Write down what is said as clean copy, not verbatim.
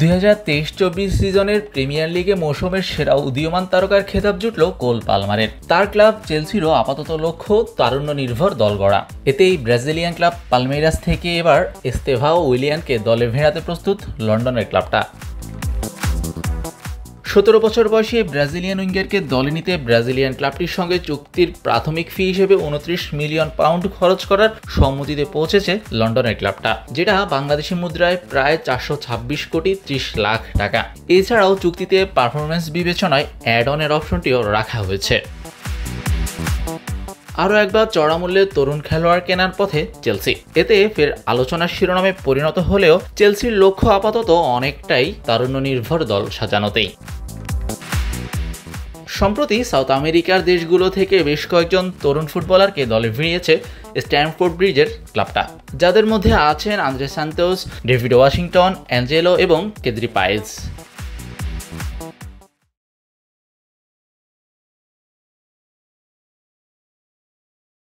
2023-24 সিজনের প্রিমিয়ার লিগে মৌসুমের সেরা উদীয়মান তারকার খেতাব জুটল কোল পালমারের। তার ক্লাব চেলসিরও আপাতত লক্ষ্য তারুণ্য নির্ভর দল গড়া। এতেই ব্রাজিলিয়ান ক্লাব পালমেইরাস থেকে এবার এস্তেভাও উইলিয়ানকে দলে ভেড়াতে প্রস্তুত লন্ডনের ক্লাবটা। 17 বছর বয়সী ব্রাজিলিয়ান উইঙ্গারকে দলে নিতে ব্রাজিলিয়ান ক্লাবটির সঙ্গে চুক্তির প্রাথমিক ফি হিসেবে 29 মিলিয়ন পাউন্ড খরচ করার সম্মতিতে পৌঁছেছে লন্ডনের ক্লাবটা, যেটা বাংলাদেশি মুদ্রায় প্রায় 426 কোটি 30 লাখ টাকা। এছাড়াও চুক্তিতে পারফরম্যান্স বিবেচনায় অ্যাড অনের অপশনটিও রাখা হয়েছে। আরও একবার চড়া মূল্যে তরুণ খেলোয়াড় কেনার পথে চেলসি। এতে ফের আলোচনার শিরোনামে পরিণত হলেও চেলসির লক্ষ্য আপাতত অনেকটাই তারুণ্য নির্ভর দল সাজানোতেই। সম্প্রতি সাউথ আমেরিকার দেশগুলো থেকে বেশ কয়েকজন তরুণ ফুটবলারকে দলে ভিড়িয়েছে স্ট্যামফোর্ড ব্রিজের ক্লাবটা, যাদের মধ্যে আছেন Andre Santos, David Washington, Angelo এবং কেদ্রি পায়েজ।